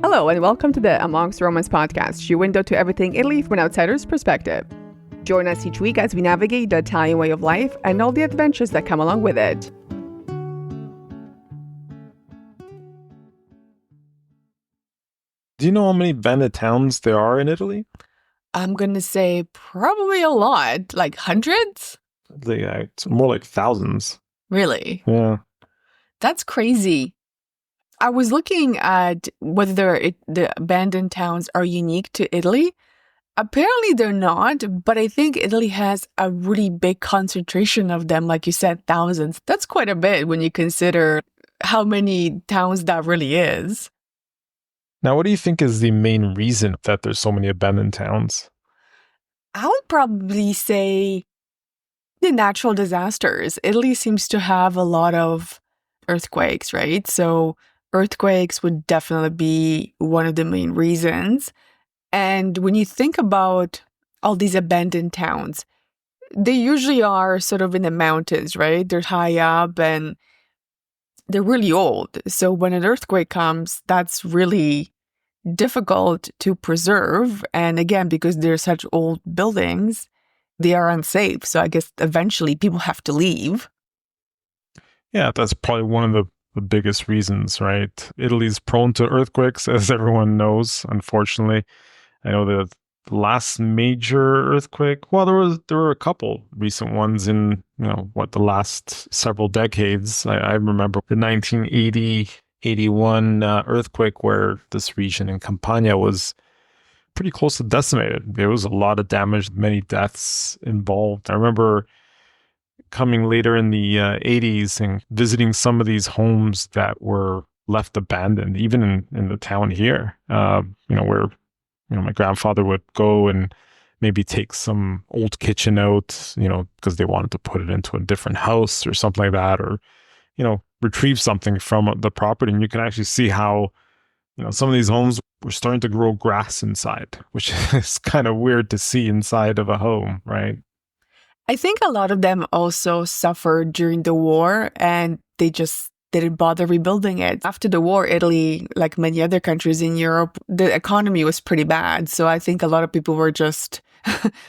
Hello, and welcome to the Amongst Romans podcast, your window to everything Italy from an outsider's perspective. Join us each week as we navigate the Italian way of life and all the adventures that come along with it. Do you know how many abandoned towns there are in Italy? I'm going to say probably a lot, like hundreds? It's more like thousands. Really? Yeah. That's crazy. I was looking at whether the abandoned towns are unique to Italy. Apparently they're not, but I think Italy has a really big concentration of them, like you said, thousands. That's quite a bit when you consider how many towns that really is. Now, what do you think is the main reason that there's so many abandoned towns? I would probably say the natural disasters. Italy seems to have a lot of earthquakes, right? So earthquakes would definitely be one of the main reasons. And when you think about all these abandoned towns, they usually are sort of in the mountains, right? They're high up and they're really old. So when an earthquake comes, that's really difficult to preserve. And again, because they're such old buildings, they are unsafe. So I guess eventually people have to leave. Yeah, that's probably one of the biggest reasons, right? Italy's prone to earthquakes, as everyone knows, unfortunately. I know the last major earthquake, well, there were a couple recent ones in, the last several decades. I remember the 1980-81 earthquake where this region in Campania was pretty close to decimated. There was a lot of damage, many deaths involved. I remember coming later in the 80s and visiting some of these homes that were left abandoned, even in the town here, where my grandfather would go and maybe take some old kitchen out, because they wanted to put it into a different house or something like that, or, retrieve something from the property. And you can actually see how, some of these homes were starting to grow grass inside, which is kind of weird to see inside of a home, right? I think a lot of them also suffered during the war and they just didn't bother rebuilding it. After the war, Italy, like many other countries in Europe, the economy was pretty bad. So I think a lot of people were just,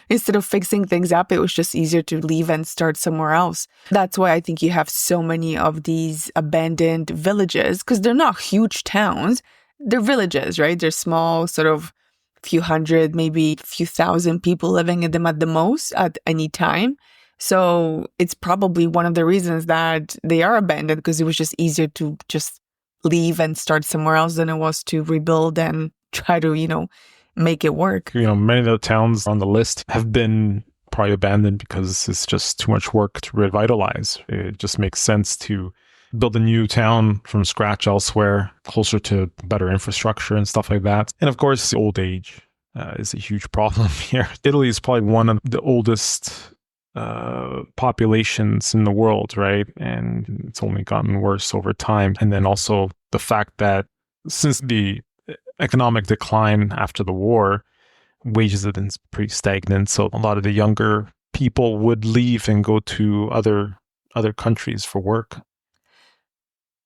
instead of fixing things up, it was just easier to leave and start somewhere else. That's why I think you have so many of these abandoned villages, because they're not huge towns. They're villages, right? They're small, sort of few hundred, maybe a few thousand people living in them at the most at any time. So it's probably one of the reasons that they are abandoned, because it was just easier to just leave and start somewhere else than it was to rebuild and try to, make it work. Many of the towns on the list have been probably abandoned because it's just too much work to revitalize. It just makes sense to build a new town from scratch elsewhere, closer to better infrastructure and stuff like that. And of course, old age is a huge problem here. Italy is probably one of the oldest populations in the world, right? And it's only gotten worse over time. And then also the fact that since the economic decline after the war, wages have been pretty stagnant. So a lot of the younger people would leave and go to other countries for work.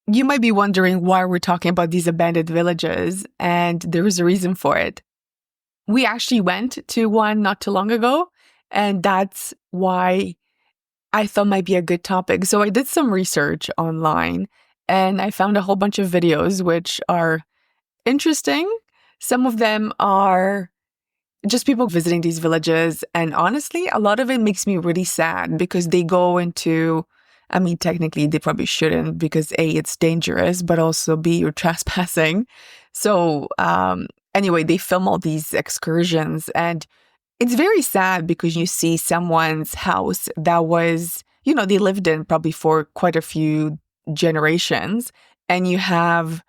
You might be wondering why we're talking about these abandoned villages, and there is a reason for it. We actually went to one not too long ago, and that's why I thought might be a good topic. So I did some research online, and I found a whole bunch of videos which are interesting. Some of them are just people visiting these villages, and honestly, a lot of it makes me really sad because they go into, I mean, technically they probably shouldn't because A, it's dangerous, but also B, you're trespassing. So anyway, they film all these excursions and it's very sad because you see someone's house that was, they lived in probably for quite a few generations, and you have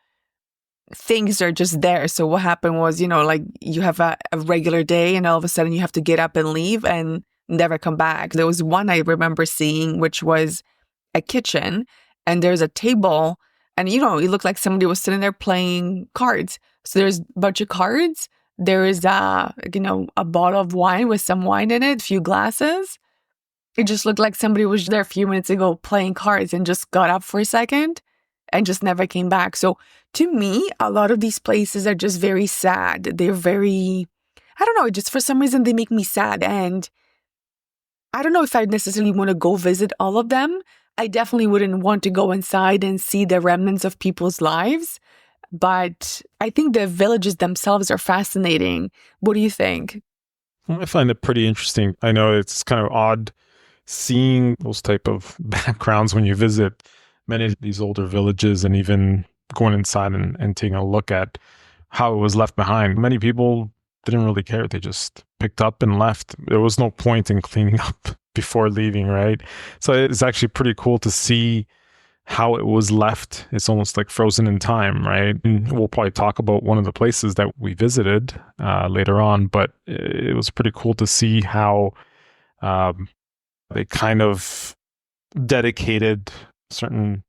things are just there. So what happened was, like you have a regular day and all of a sudden you have to get up and leave and never come back. There was one I remember seeing, which was a kitchen, and there's a table, and it looked like somebody was sitting there playing cards. So there's a bunch of cards. There is a bottle of wine with some wine in it, a few glasses. It just looked like somebody was there a few minutes ago playing cards and just got up for a second and just never came back. So to me, a lot of these places are just very sad. They're very, I don't know, just for some reason they make me sad. And I don't know if I necessarily want to go visit all of them. I definitely wouldn't want to go inside and see the remnants of people's lives. But I think the villages themselves are fascinating. What do you think? I find it pretty interesting. I know it's kind of odd seeing those type of backgrounds when you visit many of these older villages, and even going inside and taking a look at how it was left behind. Many people didn't really care. They just picked up and left. There was no point in cleaning up before leaving, right? So it's actually pretty cool to see how it was left. It's almost like frozen in time, right? And we'll probably talk about one of the places that we visited later on, but it was pretty cool to see how they kind of dedicated certain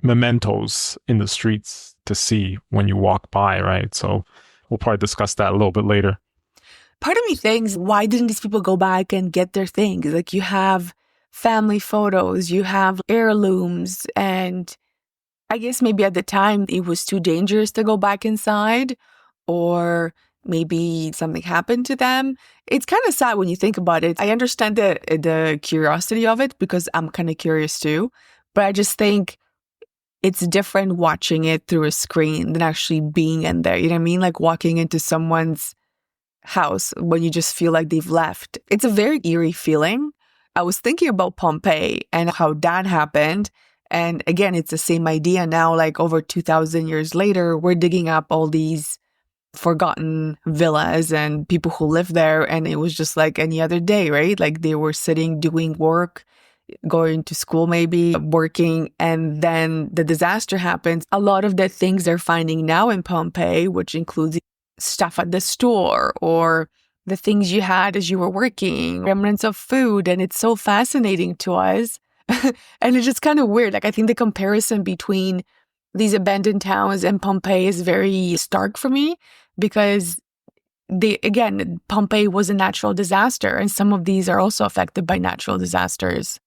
mementos in the streets to see when you walk by, right? So we'll probably discuss that a little bit later. Part of me thinks, why didn't these people go back and get their things? Like, you have family photos, you have heirlooms, and I guess maybe at the time it was too dangerous to go back inside, or maybe something happened to them. It's kind of sad when you think about it. I understand the curiosity of it, because I'm kind of curious too, but I just think it's different watching it through a screen than actually being in there. You know what I mean? Like walking into someone's house when you just feel like they've left. It's a very eerie feeling. I was thinking about Pompeii and how that happened. And again, it's the same idea now, like over 2,000 years later, we're digging up all these forgotten villas and people who live there. And it was just like any other day, right? Like they were sitting, doing work, going to school, maybe working, and then the disaster happens. A lot of the things they're finding now in Pompeii, which includes stuff at the store or the things you had as you were working, remnants of food. And it's so fascinating to us. And it's just kind of weird. Like, I think the comparison between these abandoned towns and Pompeii is very stark for me, because Pompeii was a natural disaster, and some of these are also affected by natural disasters.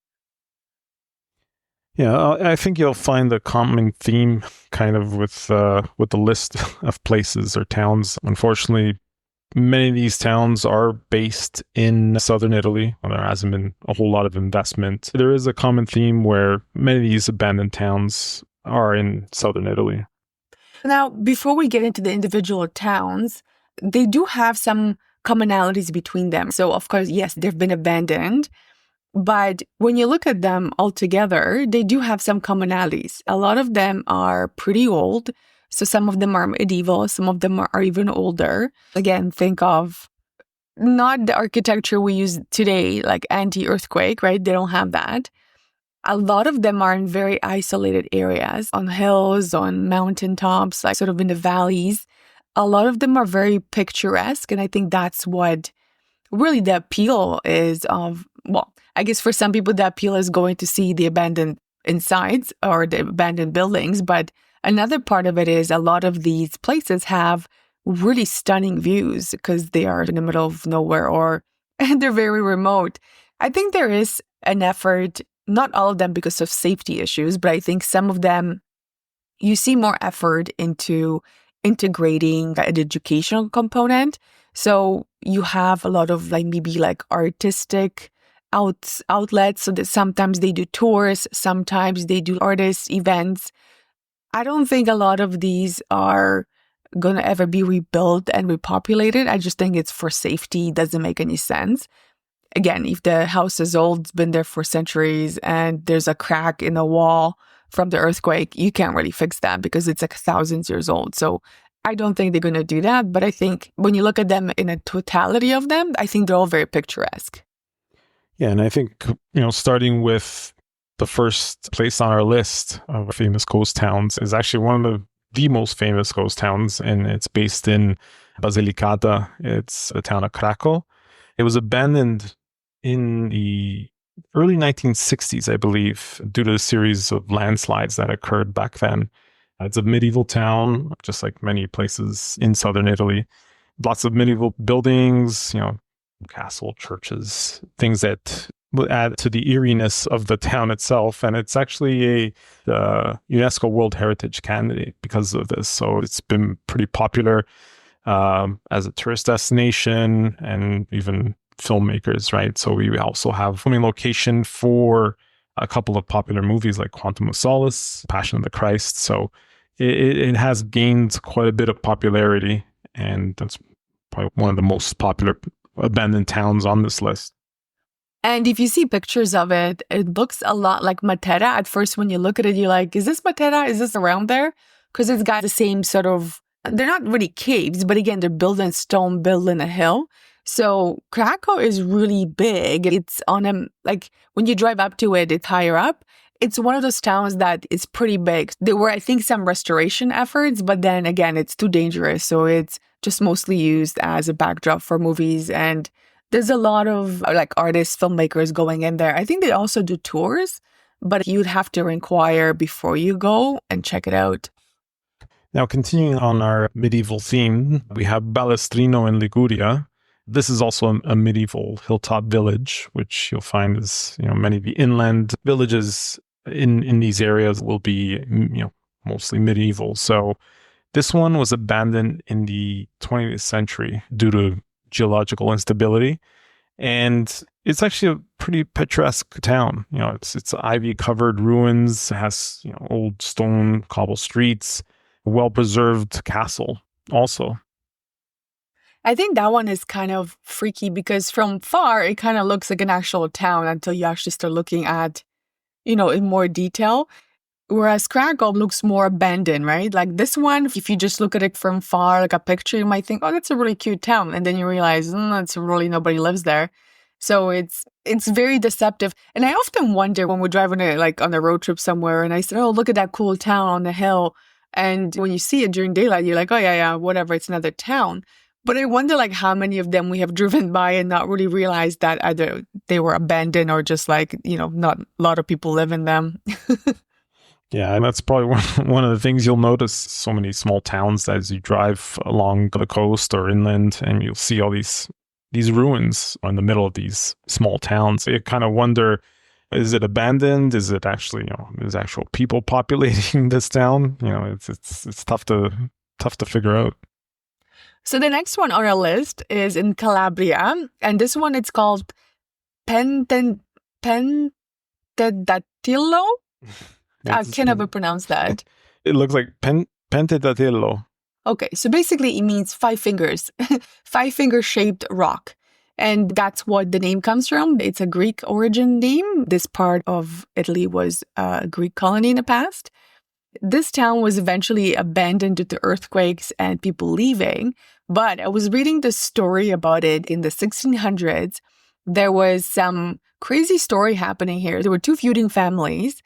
Yeah, I think you'll find the common theme kind of with the list of places or towns. Unfortunately, many of these towns are based in southern Italy. There hasn't been a whole lot of investment. There is a common theme where many of these abandoned towns are in southern Italy. Now, before we get into the individual towns, they do have some commonalities between them. So, of course, yes, they've been abandoned. But when you look at them all together, they do have some commonalities. A lot of them are pretty old. So some of them are medieval, some of them are even older. Again, think of not the architecture we use today, like anti-earthquake, right? They don't have that. A lot of them are in very isolated areas, on hills, on mountaintops, like sort of in the valleys. A lot of them are very picturesque. And I think that's what really the appeal is of, well, I guess for some people, the appeal is going to see the abandoned insides or the abandoned buildings. But another part of it is a lot of these places have really stunning views because they are in the middle of nowhere, or they're very remote. I think there is an effort, not all of them because of safety issues, but I think some of them, you see more effort into integrating an educational component. So you have a lot of maybe artistic outlets, so that sometimes they do tours, sometimes they do artist events. I don't think a lot of these are going to ever be rebuilt and repopulated. I just think it's for safety. It doesn't make any sense. Again, if the house is old, it's been there for centuries, and there's a crack in the wall from the earthquake, you can't really fix that because it's thousands years old. So I don't think they're going to do that. But I think when you look at them in a totality of them, I think they're all very picturesque. Yeah, and I think, starting with the first place on our list of famous ghost towns is actually one of the most famous ghost towns, and it's based in Basilicata. It's the town of Craco. It was abandoned in the early 1960s, I believe, due to a series of landslides that occurred back then. It's a medieval town, just like many places in southern Italy. Lots of medieval buildings, castle, churches, things that will add to the eeriness of the town itself. And it's actually a UNESCO World Heritage candidate because of this. So it's been pretty popular as a tourist destination and even filmmakers, right? So we also have filming location for a couple of popular movies like Quantum of Solace, Passion of the Christ. So it has gained quite a bit of popularity, and that's probably one of the most popular abandoned towns on this list. And if you see pictures of it, it looks a lot like Matera. At first, when you look at it, you're like, is this Matera? Is this around there? Because it's got the same sort of, they're not really caves, but again, they're built in stone, built in a hill. So Craco is really big. It's on a, like when you drive up to it, it's higher up. It's one of those towns that is pretty big. There were, I think, some restoration efforts, but then again, it's too dangerous. So it's just mostly used as a backdrop for movies. And there's a lot of like artists, filmmakers going in there. I think they also do tours, but you'd have to inquire before you go and check it out. Now, continuing on our medieval theme, we have Balestrino in Liguria. This is also a medieval hilltop village, which you'll find is, many of the inland villages in these areas will be, mostly medieval. So this one was abandoned in the 20th century due to geological instability. And it's actually a pretty picturesque town. It's ivy-covered ruins. It has, old stone cobble streets, a well-preserved castle also. I think that one is kind of freaky because from far, it kind of looks like an actual town until you actually start looking at, in more detail. Whereas Craco looks more abandoned, right? Like this one, if you just look at it from far, like a picture, you might think, oh, that's a really cute town. And then you realize, it's really nobody lives there. So it's very deceptive. And I often wonder when we're driving on a road trip somewhere and I said, oh, look at that cool town on the hill. And when you see it during daylight, you're like, oh, yeah, whatever, it's another town. But I wonder how many of them we have driven by and not really realized that either they were abandoned or just not a lot of people live in them. Yeah, and that's probably one of the things you'll notice. So many small towns as you drive along the coast or inland, and you'll see all these ruins in the middle of these small towns. You kind of wonder, is it abandoned? Is it actually, is actual people populating this town? It's tough to figure out. So the next one on our list is in Calabria, and this one it's called Pentedattilo. I can never pronounce that. It looks like Pentedattilo. Okay, so basically it means 5 fingers, 5-finger shaped rock. And that's what the name comes from. It's a Greek origin name. This part of Italy was a Greek colony in the past. This town was eventually abandoned due to earthquakes and people leaving. But I was reading the story about it in the 1600s. There was some crazy story happening here. There were 2 feuding families.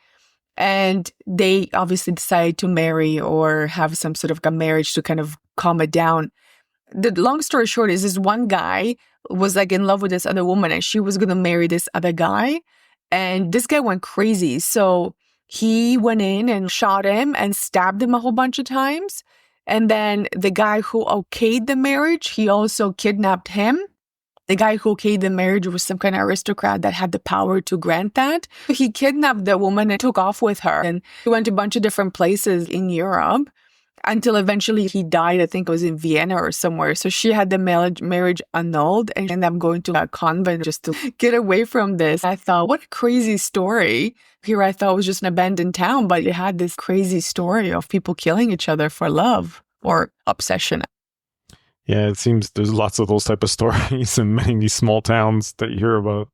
And they obviously decided to marry or have some sort of a marriage to kind of calm it down. The long story short is this one guy was in love with this other woman and she was going to marry this other guy. And this guy went crazy. So he went in and shot him and stabbed him a whole bunch of times. And then the guy who okayed the marriage, he also kidnapped him. The guy who okayed the marriage was some kind of aristocrat that had the power to grant that. He kidnapped the woman and took off with her. And he went to a bunch of different places in Europe until eventually he died. I think it was in Vienna or somewhere. So she had the marriage annulled and ended up going to a convent just to get away from this. I thought, what a crazy story. Here I thought it was just an abandoned town, but it had this crazy story of people killing each other for love or obsession. Yeah, it seems there's lots of those type of stories in many of these small towns that you hear about.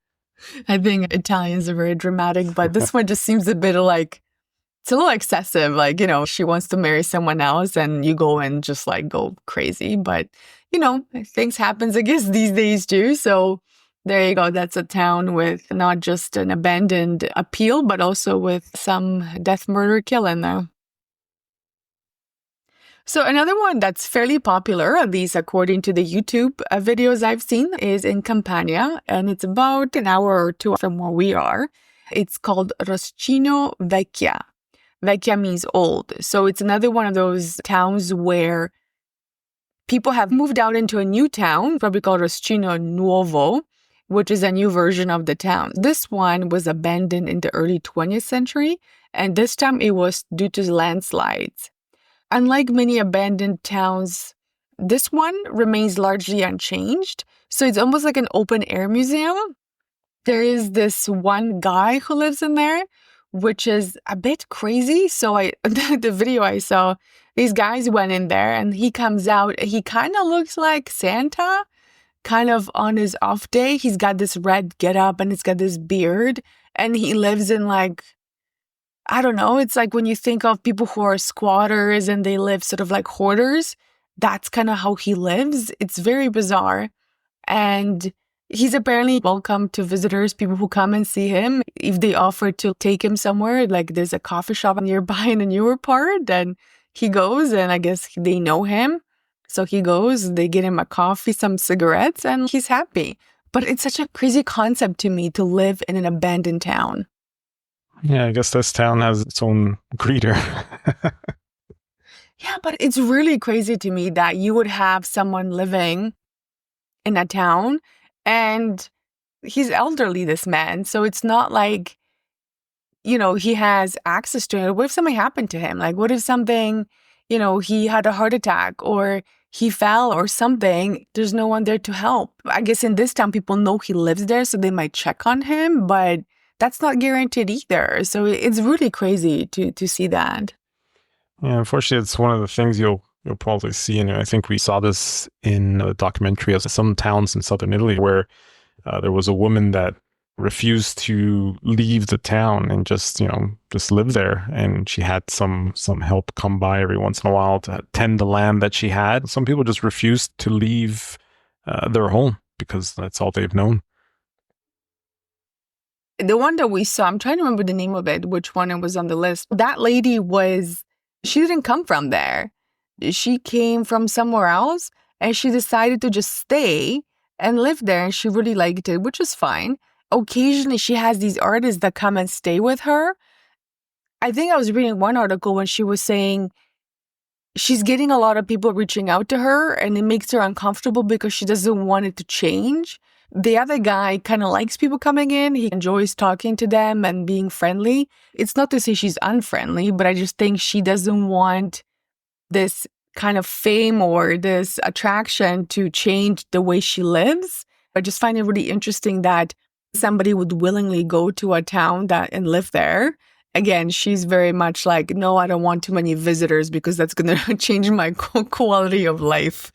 I think Italians are very dramatic, but this one just seems a bit it's a little excessive. She wants to marry someone else and you go and just go crazy. But, things happens, I guess, these days too. So there you go. That's a town with not just an abandoned appeal, but also with some death, murder, kill in there. So another one that's fairly popular, at least according to the YouTube videos I've seen, is in Campania, and it's about an hour or 2 from where we are. It's called Roscigno Vecchia. Vecchia means old. So it's another one of those towns where people have moved out into a new town, probably called Roscigno Nuovo, which is a new version of the town. This one was abandoned in the early 20th century, and this time it was due to landslides. Unlike many abandoned towns, this one remains largely unchanged, so it's almost like an open-air museum. There is this one guy who lives in there, which is a bit crazy. So the video I saw, these guys went in there and he comes out. He kind of looks like Santa, kind of on his off day. He's got this red getup and he's got this beard. And he lives in like, I don't know, it's like when you think of people who are squatters and they live sort of like hoarders, that's kind of how he lives. It's very bizarre. And he's apparently welcome to visitors, people who come and see him. If they offer to take him somewhere, like there's a coffee shop nearby in the newer part, then he goes and I guess they know him. So he goes, they get him a coffee, some cigarettes, and he's happy. But it's such a crazy concept to me to live in an abandoned town. Yeah, I guess this town has its own greeter. Yeah, but it's really crazy to me that you would have someone living in a town and he's elderly, this man. So it's not like, he has access to it. What if something happened to him? Like, what if something, he had a heart attack or he fell or something? There's no one there to help. I guess in this town, people know he lives there, so they might check on him, but that's not guaranteed either. So it's really crazy to see that. Yeah, unfortunately, it's one of the things you'll probably see. And I think we saw this in a documentary of some towns in southern Italy where there was a woman that refused to leave the town and just live there. And she had some help come by every once in a while to tend the land that she had. Some people just refused to leave their home because that's all they've known. The one that we saw, I'm trying to remember the name of it, which one it was on the list. That lady she didn't come from there. She came from somewhere else and she decided to just stay and live there. And she really liked it, which is fine. Occasionally, she has these artists that come and stay with her. I think I was reading one article when she was saying she's getting a lot of people reaching out to her and it makes her uncomfortable because she doesn't want it to change. The other guy kind of likes people coming in. He enjoys talking to them and being friendly. It's not to say she's unfriendly, but I just think she doesn't want this kind of fame or this attraction to change the way she lives. I just find it really interesting that somebody would willingly go to a town and live there. Again, she's very much like, no, I don't want too many visitors because that's going to change my quality of life.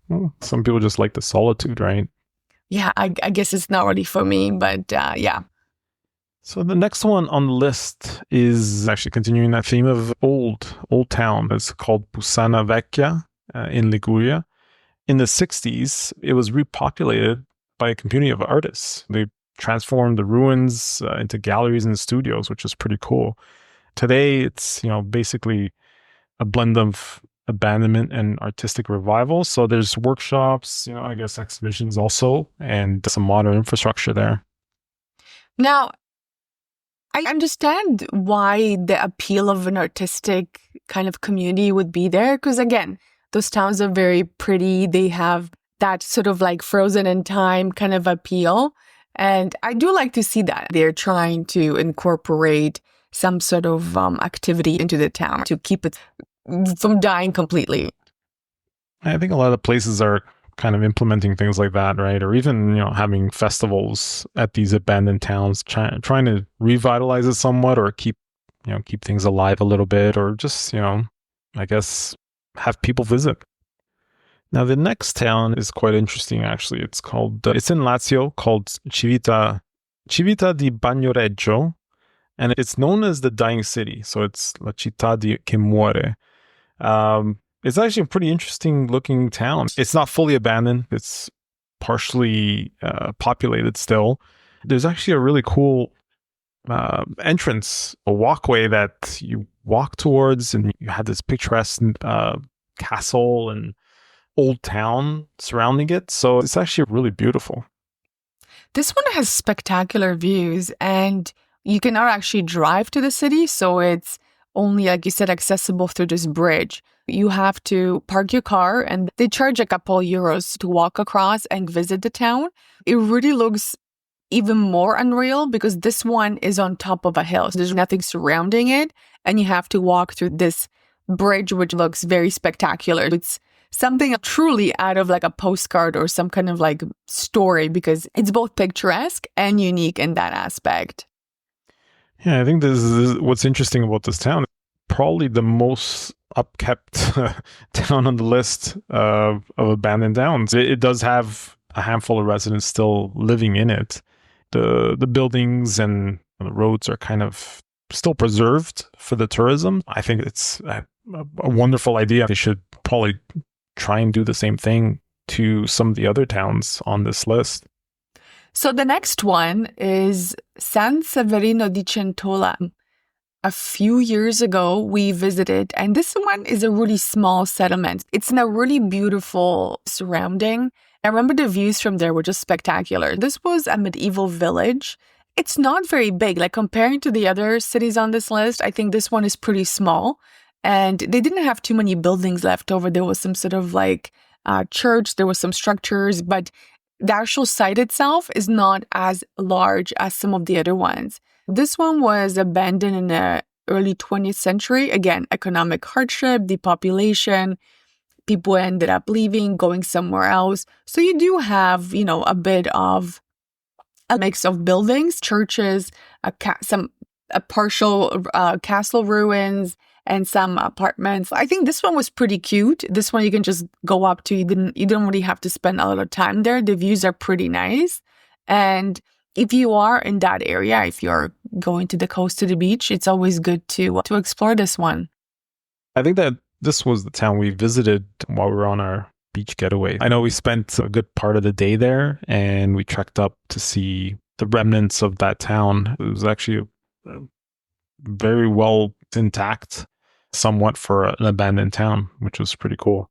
Well, some people just like the solitude, right? Yeah, I guess it's not really for me, but yeah. So the next one on the list is actually continuing that theme of old town. It's called Pusana Vecchia in Liguria. In the 60s, it was repopulated by a community of artists. They transformed the ruins into galleries and studios, which is pretty cool. Today, it's basically a blend of abandonment and artistic revival. So there's workshops, I guess exhibitions also, and some modern infrastructure there. Now, I understand why the appeal of an artistic kind of community would be there. Because again, those towns are very pretty. They have that sort of like frozen in time kind of appeal. And I do like to see that they're trying to incorporate some sort of activity into the town to keep it from dying completely. I think a lot of places are kind of implementing things like that, right? Or even, having festivals at these abandoned towns, trying to revitalize it somewhat or keep things alive a little bit, or just, I guess, have people visit. Now, the next town is quite interesting, actually. It's in Lazio, called Civita di Bagnoregio, and it's known as the Dying City. So it's La Città che muore. It's actually a pretty interesting looking town. It's not fully abandoned. It's partially populated still. There's actually a really cool entrance, a walkway that you walk towards, and you have this picturesque castle and old town surrounding it. So it's actually really beautiful. This one has spectacular views, and you cannot actually drive to the city. So it's only, like you said, accessible through this bridge. You have to park your car and they charge a couple euros to walk across and visit the town. It really looks even more unreal because this one is on top of a hill. So there's nothing surrounding it. And you have to walk through this bridge, which looks very spectacular. It's something truly out of like a postcard or some kind of like story because it's both picturesque and unique in that aspect. Yeah, I think this is what's interesting about this town. Probably the most upkept town on the list of abandoned towns. It does have a handful of residents still living in it. The buildings and the roads are kind of still preserved for the tourism. I think it's a wonderful idea. They should probably try and do the same thing to some of the other towns on this list. So the next one is San Severino di Centola. A few years ago, we visited, and this one is a really small settlement. It's in a really beautiful surrounding. I remember the views from there were just spectacular. This was a medieval village. It's not very big. Like comparing to the other cities on this list, I think this one is pretty small. And they didn't have too many buildings left over. There was some sort of like church, there was some structures, but the actual site itself is not as large as some of the other ones. This one was abandoned in the early 20th century. Again, economic hardship, depopulation. People ended up leaving, going somewhere else. So you do have, a bit of a mix of buildings, churches, a partial castle ruins, and some apartments. I think this one was pretty cute. This one you can just go up to. You don't really have to spend a lot of time there. The views are pretty nice. And if you are in that area, if you're going to the coast to the beach, it's always good to explore this one. I think that this was the town we visited while we were on our beach getaway. I know we spent a good part of the day there and we trekked up to see the remnants of that town. It was actually very well intact, somewhat for an abandoned town, which was pretty cool.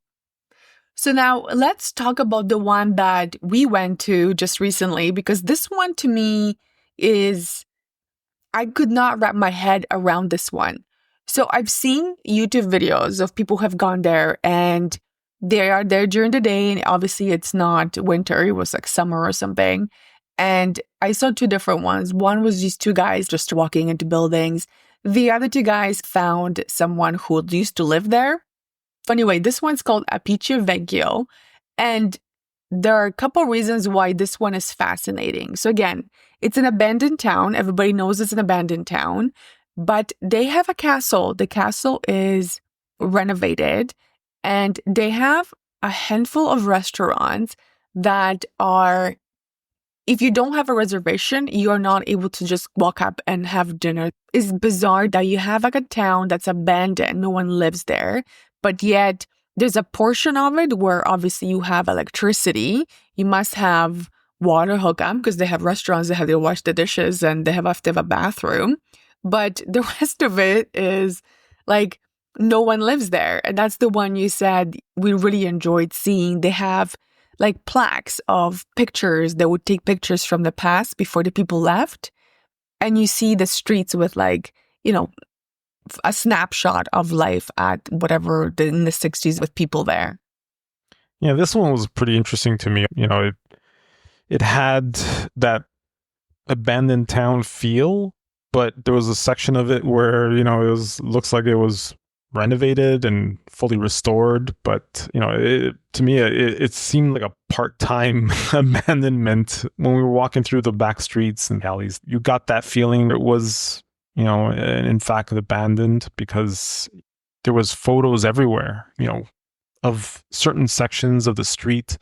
So now let's talk about the one that we went to just recently, because this one to me I could not wrap my head around this one. So I've seen YouTube videos of people who have gone there and they are there during the day. And obviously it's not winter. It was like summer or something. And I saw two different ones. One was these two guys just walking into buildings. The other two guys found someone who used to live there. Anyway, this one's called Apice Vecchio. And there are a couple reasons why this one is fascinating. So again, it's an abandoned town. Everybody knows it's an abandoned town. But they have a castle. The castle is renovated. And they have a handful of restaurants that are, if you don't have a reservation, you're not able to just walk up and have dinner. It's bizarre that you have like a town that's abandoned. No one lives there. But yet there's a portion of it where obviously you have electricity. You must have water hookup because they have restaurants. They have to wash the dishes and they have to have a bathroom. But the rest of it is like no one lives there. And that's the one you said we really enjoyed seeing. They have like plaques of pictures that would take pictures from the past before the people left. And you see the streets with like, a snapshot of life at whatever in the 60s with people there. Yeah, this one was pretty interesting to me. It had that abandoned town feel, but there was a section of it where, looks like it was renovated and fully restored. But, to me, it seemed like a part-time abandonment. When we were walking through the back streets and alleys, you got that feeling it was, in fact, abandoned because there was photos everywhere, of certain sections of the street.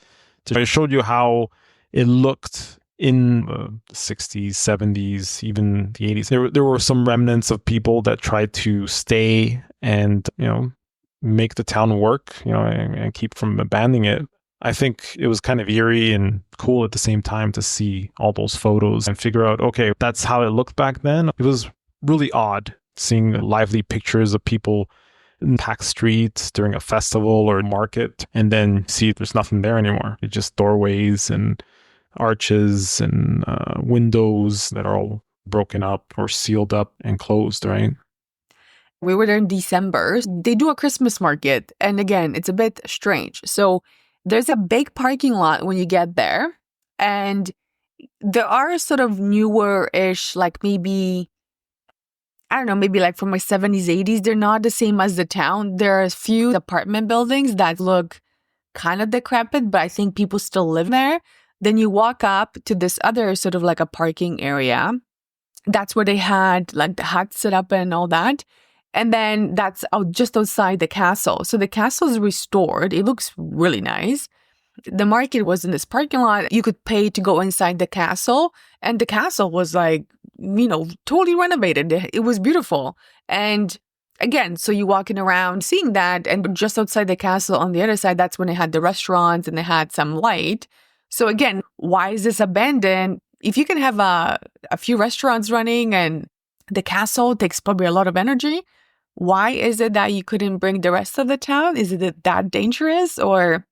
I showed you how it looked in the 60s, 70s, even the 80s. There were some remnants of people that tried to stay and, make the town work, and keep from abandoning it. I think it was kind of eerie and cool at the same time to see all those photos and figure out, okay, that's how it looked back then. It was really odd seeing lively pictures of people in packed streets during a festival or market, and then see there's nothing there anymore. It's just doorways and arches and windows that are all broken up or sealed up and closed, right? We were there in December. They do a Christmas market. And again, it's a bit strange. So there's a big parking lot when you get there. And there are sort of newer-ish, like maybe, I don't know, maybe like from my 70s, 80s. They're not the same as the town. There are a few apartment buildings that look kind of decrepit, but I think people still live there. Then you walk up to this other sort of like a parking area. That's where they had like the hut set up and all that. And then that's out just outside the castle. So the castle is restored. It looks really nice. The market was in this parking lot. You could pay to go inside the castle. And the castle was like, totally renovated. It was beautiful. And again, so you're walking around seeing that. And just outside the castle on the other side, that's when they had the restaurants and they had some light. So again, why is this abandoned? If you can have a few restaurants running and the castle takes probably a lot of energy, why is it that you couldn't bring the rest of the town? Is it that dangerous, or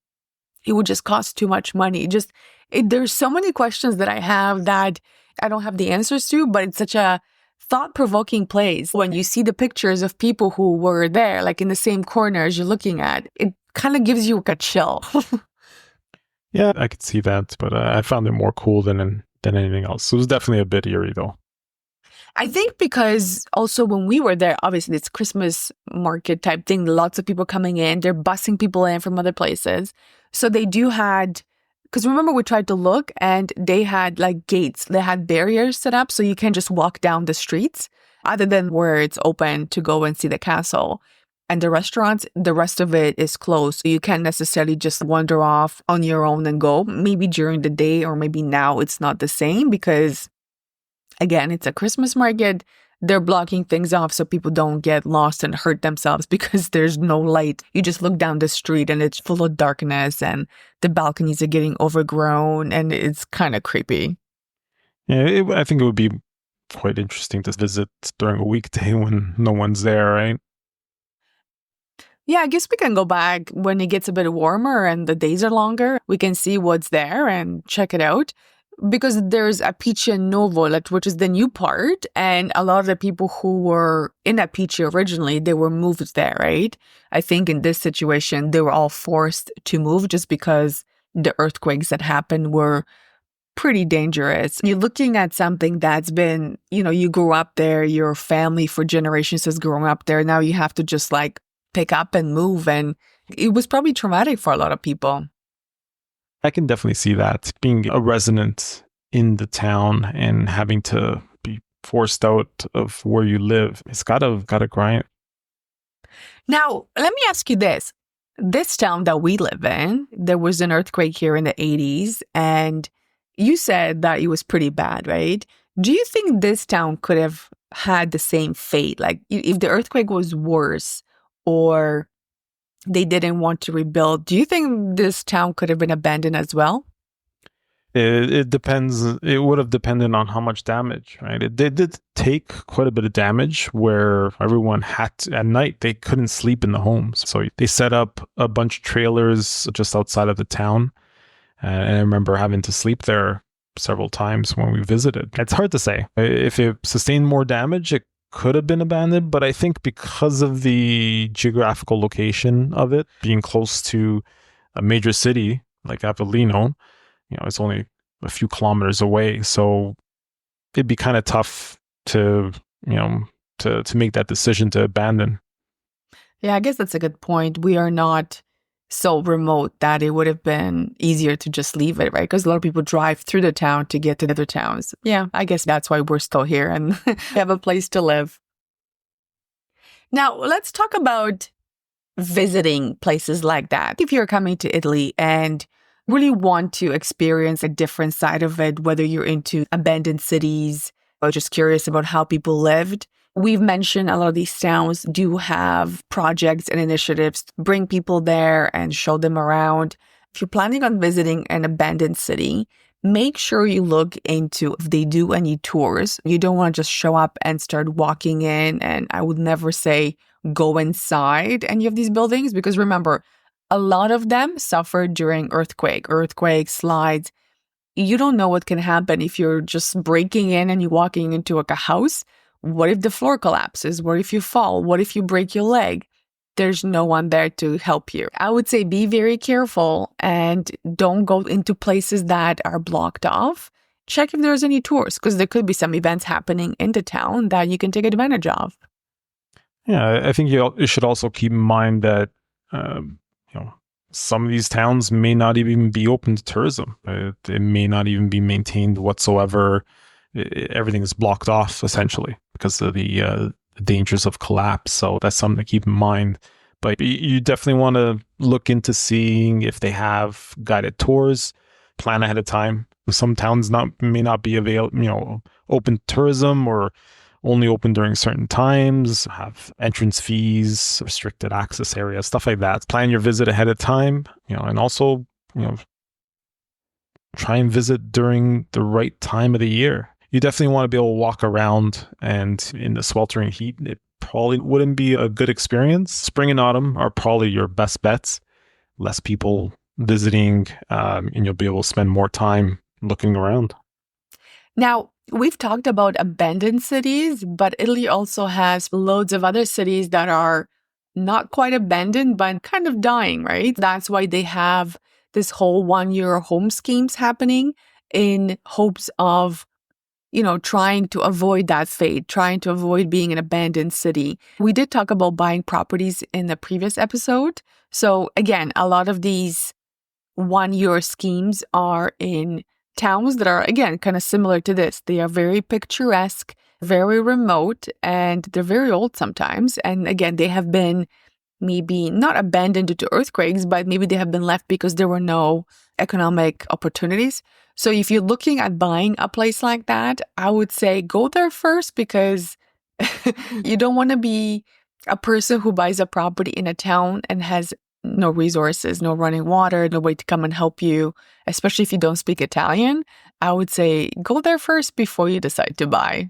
it would just cost too much money? There's so many questions that I have that I don't have the answers to, but it's such a thought-provoking place. When you see the pictures of people who were there, like in the same corner as you're looking at, it kind of gives you a chill. Yeah, I could see that, but I found it more cool than anything else. It was definitely a bit eerie, though. I think because also when we were there, obviously it's Christmas market type thing, lots of people coming in, they're busing people in from other places. So they because remember we tried to look and they had like gates, they had barriers set up so you can't just walk down the streets other than where it's open to go and see the castle. And the restaurants, the rest of it is closed. So you can't necessarily just wander off on your own and go. Maybe during the day or maybe now it's not the same because again, it's a Christmas market. They're blocking things off so people don't get lost and hurt themselves because there's no light. You just look down the street and it's full of darkness and the balconies are getting overgrown and it's kind of creepy. Yeah, I think it would be quite interesting to visit during a weekday when no one's there, right? Yeah, I guess we can go back when it gets a bit warmer and the days are longer. We can see what's there and check it out. Because there's Apice Novo, which is the new part, and a lot of the people who were in Apice originally, they were moved there, right? I think in this situation, they were all forced to move just because the earthquakes that happened were pretty dangerous. You're looking at something that's been, you grew up there, your family for generations has grown up there. Now you have to just like pick up and move, and it was probably traumatic for a lot of people. I can definitely see that. Being a resident in the town and having to be forced out of where you live, it's gotta grind. Now, let me ask you this. This town that we live in, there was an earthquake here in the 80s, and you said that it was pretty bad, right? Do you think this town could have had the same fate? Like, if the earthquake was worse or they didn't want to rebuild, do you think this town could have been abandoned as well? It depends. It would have depended on how much damage, right? They did take quite a bit of damage where everyone had to, at night, they couldn't sleep in the homes. So they set up a bunch of trailers just outside of the town. And I remember having to sleep there several times when we visited. It's hard to say. If it sustained more damage, it could have been abandoned, but I think because of the geographical location of it being close to a major city like Avellino, it's only a few kilometers away, so it'd be kind of tough to make that decision to abandon. Yeah, I guess that's a good point. We are not so remote that it would have been easier to just leave it, right? Because a lot of people drive through the town to get to other towns. Yeah, I guess that's why we're still here and have a place to live. Now, let's talk about visiting places like that. If you're coming to Italy and really want to experience a different side of it, whether you're into abandoned cities or just curious about how people lived, we've mentioned a lot of these towns do have projects and initiatives to bring people there and show them around. If you're planning on visiting an abandoned city, make sure you look into if they do any tours. You don't want to just show up and start walking in. And I would never say go inside any of these buildings because remember, a lot of them suffered during earthquakes, slides. You don't know what can happen if you're just breaking in and you're walking into like a house. What if the floor collapses? What if you fall? What if you break your leg? There's no one there to help you. I would say be very careful and don't go into places that are blocked off. Check if there's any tours, because there could be some events happening in the town that you can take advantage of. Yeah, I think you should also keep in mind that some of these towns may not even be open to tourism. It may not even be maintained whatsoever. Everything is blocked off essentially because of the dangers of collapse. So that's something to keep in mind. But you definitely want to look into seeing if they have guided tours. Plan ahead of time. Some towns may not be open to tourism, or only open during certain times, have entrance fees, restricted access areas, stuff like that. Plan your visit ahead of time, and also, try and visit during the right time of the year. You definitely want to be able to walk around, and in the sweltering heat, it probably wouldn't be a good experience. Spring and autumn are probably your best bets. Less people visiting, and you'll be able to spend more time looking around. Now, we've talked about abandoned cities, but Italy also has loads of other cities that are not quite abandoned, but kind of dying, right? That's why they have this whole 1-year home schemes happening in hopes of, trying to avoid that fate, trying to avoid being an abandoned city. We did talk about buying properties in the previous episode. So again, a lot of these 1-year schemes are in towns that are, again, kind of similar to this. They are very picturesque, very remote, and they're very old sometimes. And again, they have been maybe not abandoned due to earthquakes, but maybe they have been left because there were no economic opportunities. So if you're looking at buying a place like that, I would say go there first, because you don't want to be a person who buys a property in a town and has no resources, no running water, nobody to come and help you, especially if you don't speak Italian. I would say go there first before you decide to buy.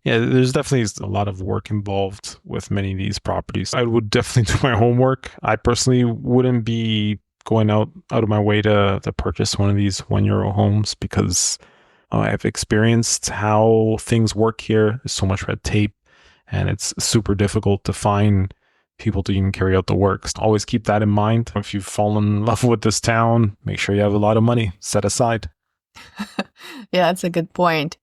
Yeah, there's definitely a lot of work involved with many of these properties. I would definitely do my homework. I personally wouldn't be going out of my way to purchase one of these 1 euro homes, because I've experienced how things work here. There's so much red tape, and it's super difficult to find people to even carry out the work. Always keep that in mind. If you've fallen in love with this town, make sure you have a lot of money set aside. Yeah, that's a good point.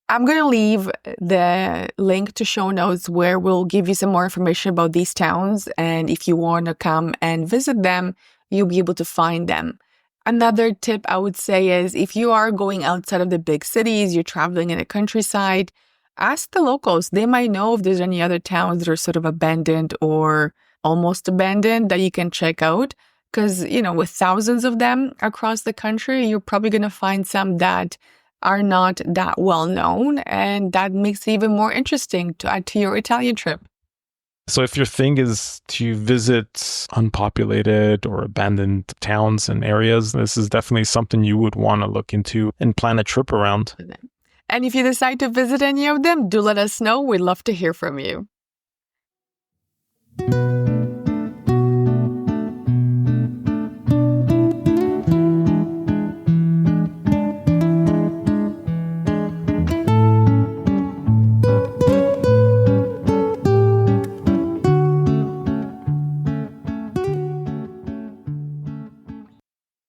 I'm going to leave the link to show notes where we'll give you some more information about these towns. And if you want to come and visit them, you'll be able to find them. Another tip I would say is if you are going outside of the big cities, you're traveling in the countryside, ask the locals. They might know if there's any other towns that are sort of abandoned or almost abandoned that you can check out. Because, with thousands of them across the country, you're probably going to find some that are not that well known, and that makes it even more interesting to add to your Italian trip. So if your thing is to visit unpopulated or abandoned towns and areas, this is definitely something you would want to look into and plan a trip around. And if you decide to visit any of them, do let us know. We'd love to hear from you.